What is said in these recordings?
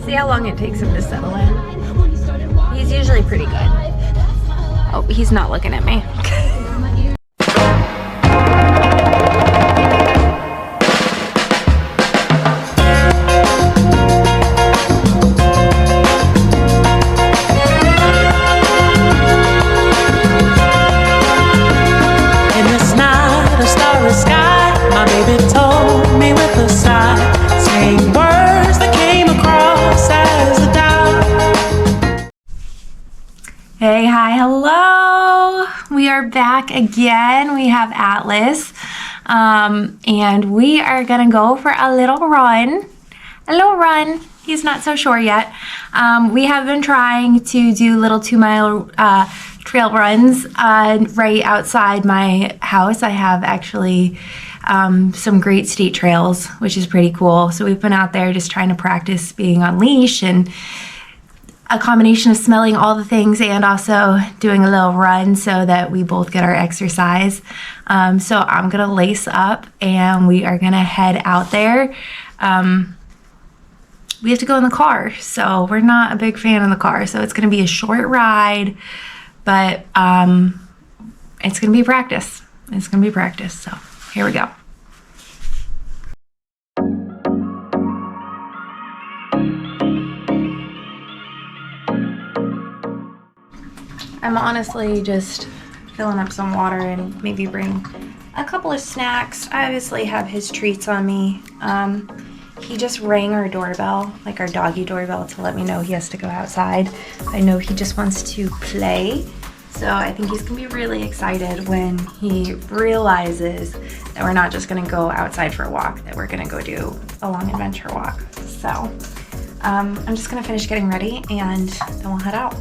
See how long it takes him to settle in. He's usually pretty good. Oh, he's not looking at me. Hey, hi, hello. We are back again. We have Atlas, and we are gonna go for a little run. He's not so sure yet. We have been trying to do little 2-mile trail runs right outside my house. I have actually some great state trails, which is pretty cool. So we've been out there just trying to practice being on leash, and a combination of smelling all the things and also doing a little run so that we both get our exercise. So I'm gonna lace up and we are gonna head out there. We have to go in the car, so we're not a big fan of the car, so it's gonna be a short ride, but it's gonna be practice. It's gonna be practice, so here we go. I'm honestly just filling up some water and maybe bring a couple of snacks. I obviously have his treats on me. He just rang our doorbell, like our doggy doorbell, to let me know he has to go outside. I know he just wants to play, so I think he's gonna be really excited when he realizes that we're not just gonna go outside for a walk, that we're gonna go do a long adventure walk. So I'm just gonna finish getting ready and then we'll head out.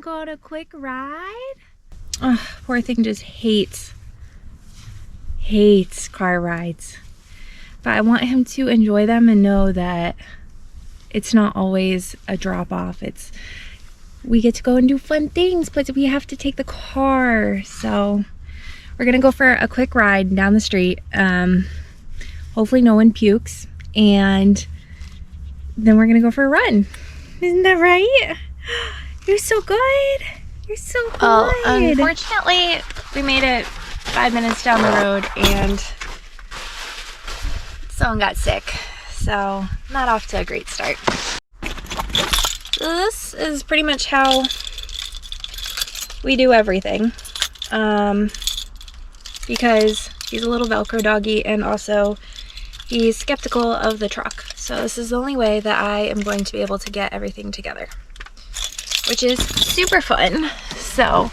Go on a quick ride? Oh, poor thing just hates car rides. But I want him to enjoy them and know that it's not always a drop off. We get to go and do fun things, but we have to take the car. So we're gonna go for a quick ride down the street. Hopefully no one pukes, and then we're gonna go for a run. Isn't that right? You're so good. You're so good. Well, unfortunately, we made it 5 minutes down the road and someone got sick. So, not off to a great start. So this is pretty much how we do everything. Because he's a little Velcro doggy and also he's skeptical of the truck. So this is the only way that I am going to be able to get everything together, which is super fun. So,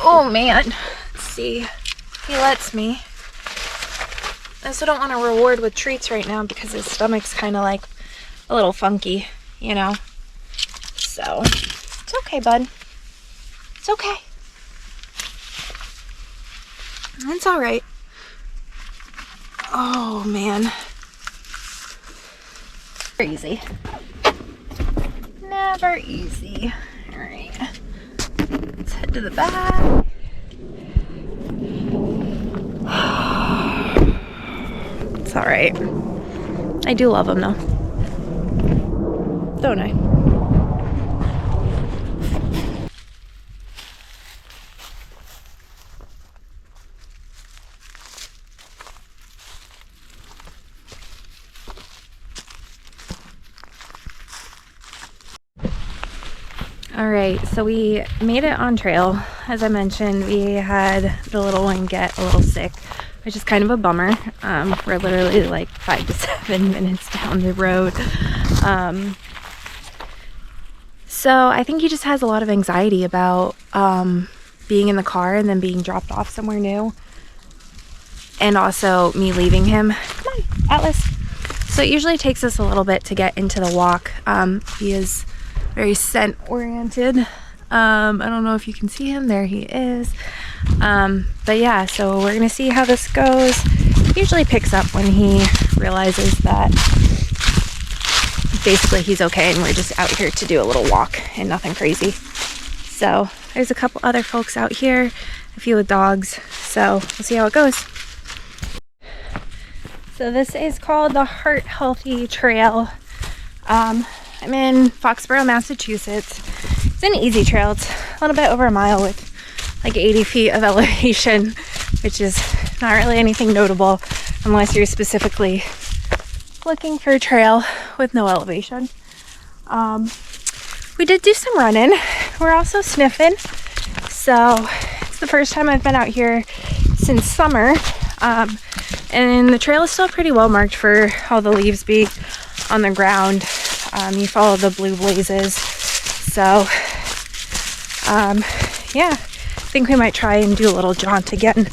oh man, let's see if he lets me. I also don't want to reward with treats right now because his stomach's kind of like a little funky, you know. So, it's okay, bud. It's okay. It's all right. Oh man. Never easy. Never easy. All right. Let's head to the back. It's all right. I do love him though. Don't I? All right, so we made it on trail. As I mentioned, we had the little one get a little sick, which is kind of a bummer. We're literally like 5 to 7 minutes down the road. So I think he just has a lot of anxiety about being in the car and then being dropped off somewhere new. And also me leaving him. Come on, Atlas. So it usually takes us a little bit to get into the walk. He is very scent oriented. I don't know if you can see him. There he is. But yeah, so we're gonna see how this goes. He usually picks up when he realizes that basically he's okay and we're just out here to do a little walk and nothing crazy. So there's a couple other folks out here, a few with dogs. So we'll see how it goes. So this is called the Heart Healthy Trail. I'm in Foxborough, Massachusetts. It's an easy trail. It's a little bit over a mile with like 80 feet of elevation, which is not really anything notable unless you're specifically looking for a trail with no elevation. We did do some running. We're also sniffing. So it's the first time I've been out here since summer. And the trail is still pretty well marked for all the leaves be on the ground. You follow the blue blazes. So, yeah, I think we might try and do a little jaunt again.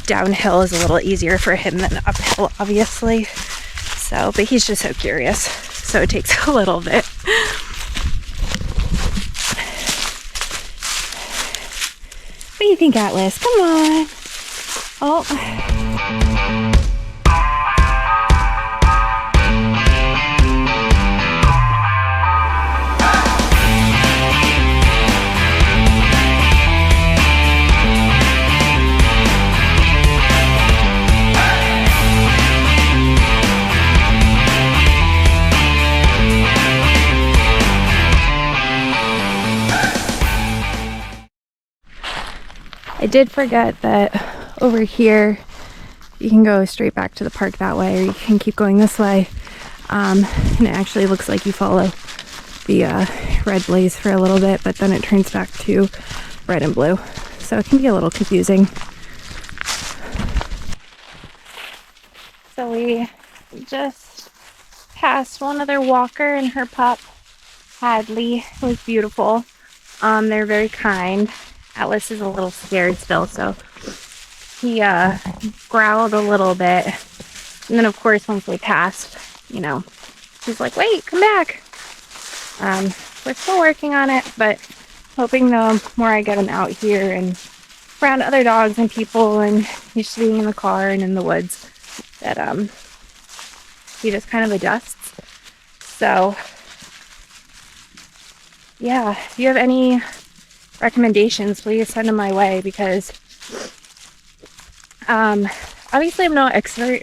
Downhill is a little easier for him than uphill, obviously. So, but he's just so curious. So it takes a little bit. What do you think, Atlas? Come on. Oh. I did forget that over here you can go straight back to the park that way, or you can keep going this way. And it actually looks like you follow the red blaze for a little bit, but then it turns back to red and blue. So it can be a little confusing. So we just passed one other walker and her pup, Hadley. It was beautiful. They're very kind. Atlas is a little scared still, so he growled a little bit. And then, of course, once we passed, you know, he's like, wait, come back. We're still working on it, but hoping the more I get him out here and around other dogs and people and used to being in the car and in the woods, that he just kind of adjusts. So, yeah, if you have any recommendations, please send them my way, because obviously I'm no expert.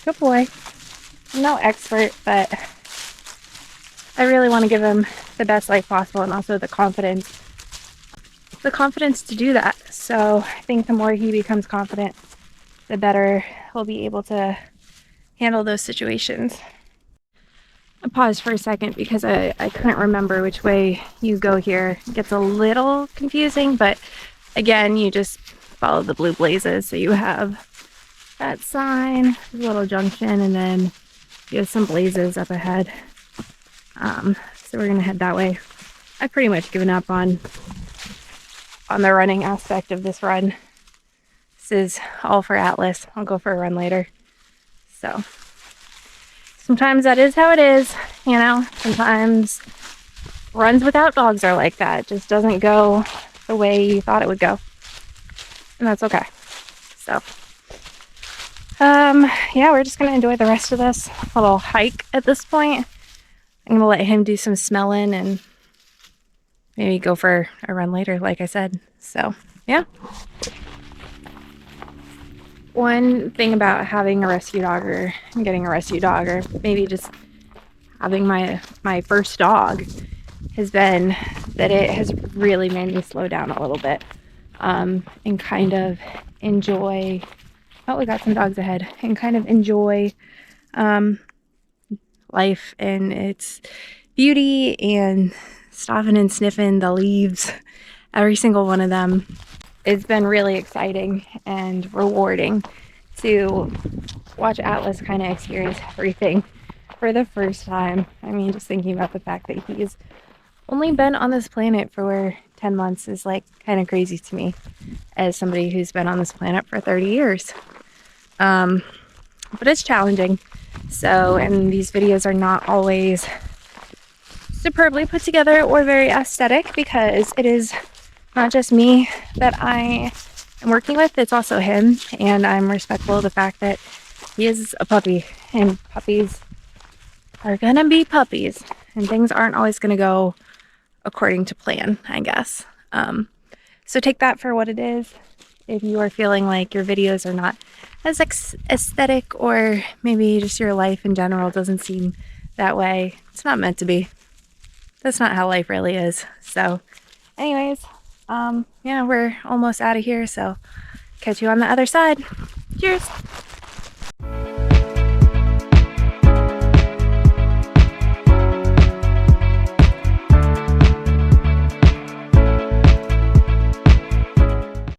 Good boy. I'm no expert, but I really want to give him the best life possible, and also the confidence to do that. So I think the more he becomes confident, the better he'll be able to handle those situations. I paused for a second because I couldn't remember which way you go here. It gets a little confusing, but again, you just follow the blue blazes. So you have that sign, a little junction, and then you have some blazes up ahead. So we're gonna head that way. I've pretty much given up on the running aspect of this run. This is all for Atlas. I'll go for a run later. So sometimes that is how it is, you know. Sometimes runs without dogs are like that. It just doesn't go the way you thought it would go. And that's okay. So, yeah, we're just going to enjoy the rest of this little hike at this point. I'm going to let him do some smelling and maybe go for a run later, like I said. So, yeah. One thing about having a rescue dog, or getting a rescue dog, or maybe just having my first dog, has been that it has really made me slow down a little bit, and kind of enjoy, oh, we got some dogs ahead, and kind of enjoy life and its beauty and stopping and sniffing the leaves, every single one of them. It's been really exciting and rewarding to watch Atlas kind of experience everything for the first time. I mean, just thinking about the fact that he's only been on this planet for 10 months is like kind of crazy to me as somebody who's been on this planet for 30 years. But it's challenging. So, and these videos are not always superbly put together or very aesthetic because it is not just me that I am working with, it's also him, and I'm respectful of the fact that he is a puppy, and puppies are gonna be puppies, and things aren't always gonna go according to plan, I guess. So take that for what it is. If you are feeling like your videos are not as aesthetic, or maybe just your life in general doesn't seem that way, it's not meant to be. That's not how life really is. So anyways, yeah, we're almost out of here, so catch you on the other side. Cheers.